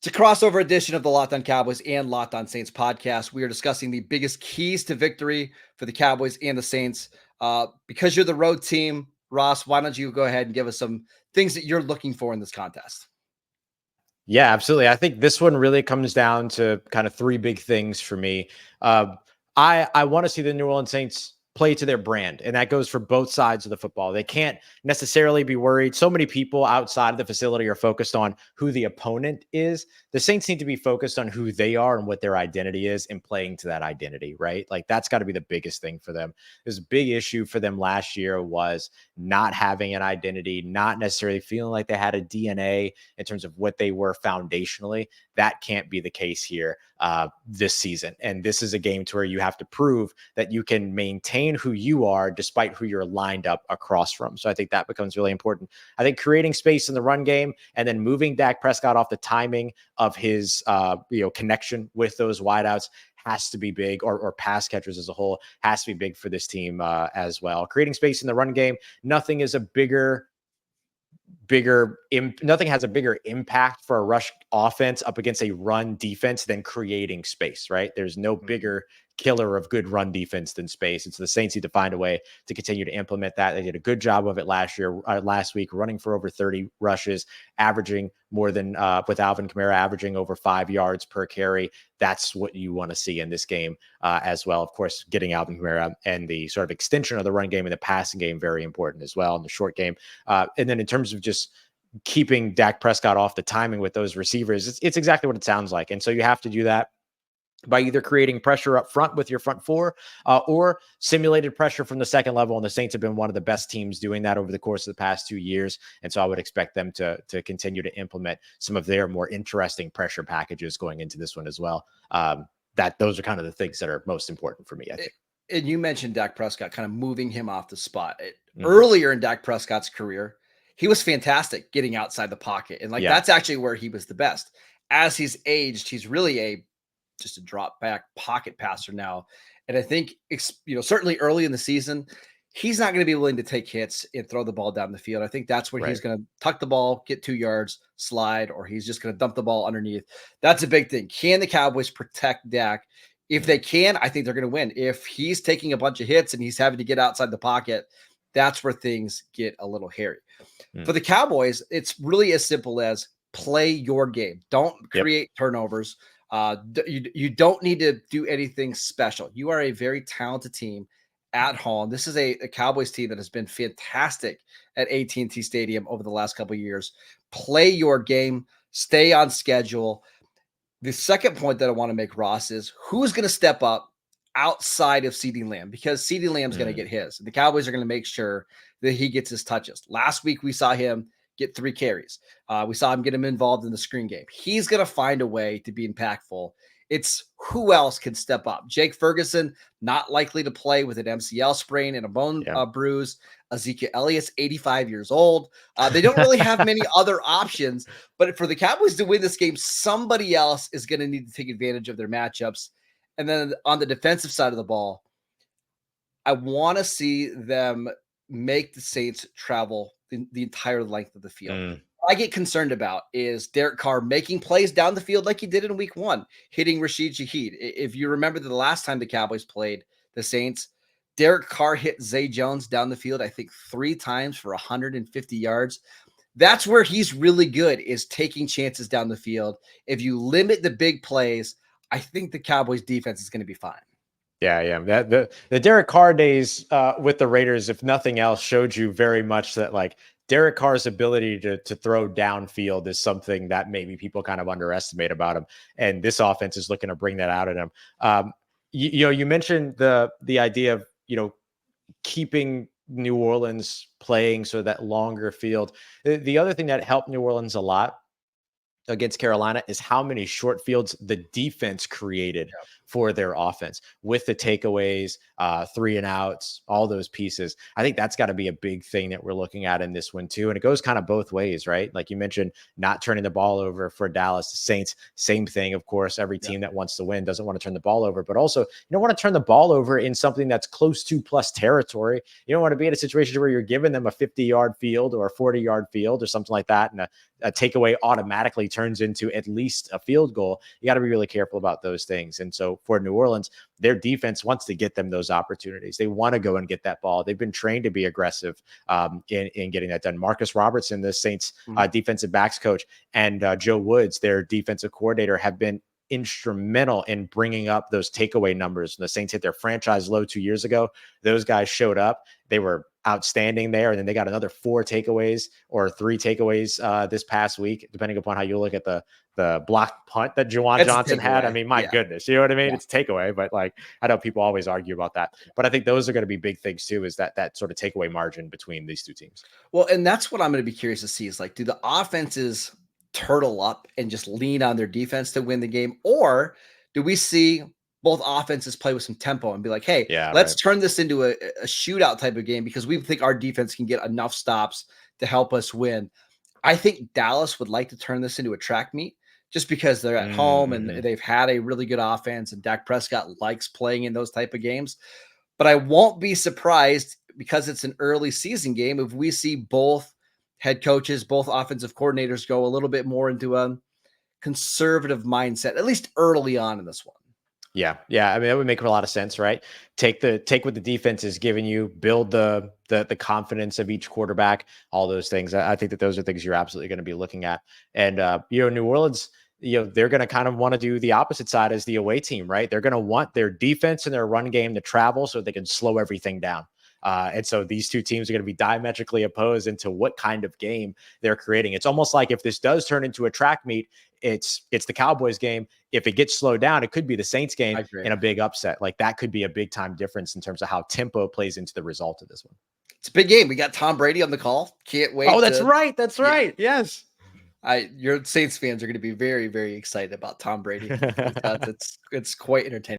It's a crossover edition of the Locked On Cowboys and Locked On Saints podcast. We are discussing the biggest keys to victory for the Cowboys and the Saints. Because you're the road team, Ross, why don't you go ahead and give us some things that you're looking for in this contest? Yeah, absolutely. I think this one really comes down to kind of three big things for me. I want to see the New Orleans Saints play to their brand, and that goes for both sides of the football. They can't necessarily be worried. So many people outside of the facility are focused on who the opponent is. The Saints need to be focused on who they are and what their identity is and playing to that identity, right? Like that's got to be the biggest thing for them. There's a big issue for them last year was not having an identity, not necessarily feeling like they had a DNA in terms of what they were foundationally. That can't be the case here this season. And this is a game to where you have to prove that you can maintain who you are despite who you're lined up across from. So I think that becomes really important. I think creating space in the run game and then moving Dak Prescott off the timing of his connection with those wideouts has to be big, or pass catchers as a whole has to be big for this team as well. Creating space in the run game, nothing has a bigger impact for a rush offense up against a run defense than creating space, right? There's no bigger killer of good run defense than space. And so the Saints need to find a way to continue to implement that. They did a good job of it last week, running for over 30 rushes, averaging more than with Alvin Kamara averaging over 5 yards per carry. That's what you want to see in this game as well. Of course, getting Alvin Kamara and the sort of extension of the run game and the passing game, very important as well in the short game. And then in terms of just keeping Dak Prescott off the timing with those receivers, it's exactly what it sounds like. And so you have to do that by either creating pressure up front with your front four or simulated pressure from the second level. And the Saints have been one of the best teams doing that over the course of the past 2 years. And so I would expect them to continue to implement some of their more interesting pressure packages going into this one as well. Those are kind of the things that are most important for me, I think. And you mentioned Dak Prescott, kind of moving him off the spot. Earlier in Dak Prescott's career, he was fantastic getting outside the pocket. And that's actually where he was the best. As he's aged, he's really just a drop back pocket passer now. And I think, certainly early in the season, he's not going to be willing to take hits and throw the ball down the field. I think that's where he's going to tuck the ball, get 2 yards, slide, or he's just going to dump the ball underneath. That's a big thing. Can the Cowboys protect Dak? If they can, I think they're going to win. If he's taking a bunch of hits and he's having to get outside the pocket, that's where things get a little hairy. For the Cowboys, it's really as simple as play your game. Don't create turnovers. You don't need to do anything special. You are a very talented team at home. This is a Cowboys team that has been fantastic at AT&T Stadium over the last couple of years. Play your game. Stay on schedule. The second point that I want to make, Ross, is who's going to step up outside of CeeDee Lamb, because CeeDee Lamb's going to get his. The Cowboys are going to make sure that he gets his touches. Last week, we saw him get 3 carries. We saw him get him involved in the screen game. He's going to find a way to be impactful. It's who else can step up. Jake Ferguson, not likely to play with an MCL sprain and a bone bruise. Ezekiel Elliott's 85 years old. They don't really have many other options, but for the Cowboys to win this game, somebody else is going to need to take advantage of their matchups. And then on the defensive side of the ball, I want to see them make the Saints travel the entire length of the field. What I get concerned about is Derek Carr making plays down the field like he did in week 1, hitting Rashid Shaheed. If you remember the last time the Cowboys played the Saints, Derek Carr hit Zay Jones down the field, I think 3 times for 150 yards. That's where he's really good, is taking chances down the field. If you limit the big plays, I think the Cowboys defense is going to be fine. Yeah. The Derek Carr days with the Raiders, if nothing else, showed you very much that Derek Carr's ability to throw downfield is something that maybe people kind of underestimate about him. And this offense is looking to bring that out in him. You mentioned the idea of, keeping New Orleans playing so that longer field. The other thing that helped New Orleans a lot against Carolina is how many short fields the defense created for their offense with the takeaways, 3 and outs, all those pieces. I think that's got to be a big thing that we're looking at in this one too. And it goes kind of both ways, right? Like you mentioned, not turning the ball over for Dallas. The Saints, same thing. Of course, every team that wants to win doesn't want to turn the ball over, but also you don't want to turn the ball over in something that's close to plus territory. You don't want to be in a situation where you're giving them a 50-yard field or a 40-yard field or something like that, and a a takeaway automatically turns into at least a field goal. You got to be really careful about those things. And so for New Orleans, their defense wants to get them those opportunities. They want to go and get that ball. They've been trained to be aggressive in getting that done. Marcus Robertson, the Saints defensive backs coach, and Joe Woods, their defensive coordinator, have been instrumental in bringing up those takeaway numbers. When the Saints hit their franchise low 2 years ago, those guys showed up. They were outstanding there. And then they got another 4 takeaways or 3 takeaways this past week, depending upon how you look at the blocked punt that Juwan Johnson had. I mean, my goodness, you know what I mean? It's takeaway, but like, I know people always argue about that, but I think those are going to be big things too, is that sort of takeaway margin between these two teams. Well, and that's what I'm going to be curious to see is like, do the offenses turtle up and just lean on their defense to win the game? Or do we see both offenses play with some tempo and be like, hey, let's turn this into a shootout type of game because we think our defense can get enough stops to help us win? I think Dallas would like to turn this into a track meet just because they're at home and they've had a really good offense, and Dak Prescott likes playing in those type of games. But I won't be surprised, because it's an early season game, if we see both head coaches, both offensive coordinators go a little bit more into a conservative mindset, at least early on in this one. Yeah. I mean, that would make a lot of sense, right? Take what the defense is giving you, build the confidence of each quarterback, all those things. I think that those are things you're absolutely going to be looking at. And New Orleans, they're going to kind of want to do the opposite side as the away team, right? They're going to want their defense and their run game to travel so they can slow everything down. And so these two teams are going to be diametrically opposed into what kind of game they're creating. It's almost like if this does turn into a track meet, it's the Cowboys game. If it gets slowed down, it could be the Saints game in a big upset. Like, that could be a big time difference in terms of how tempo plays into the result of this one. It's a big game. We got Tom Brady on the call. Can't wait. Oh, that's right. That's right. Yes. Your Saints fans are going to be very, very excited about Tom Brady. It's quite entertaining.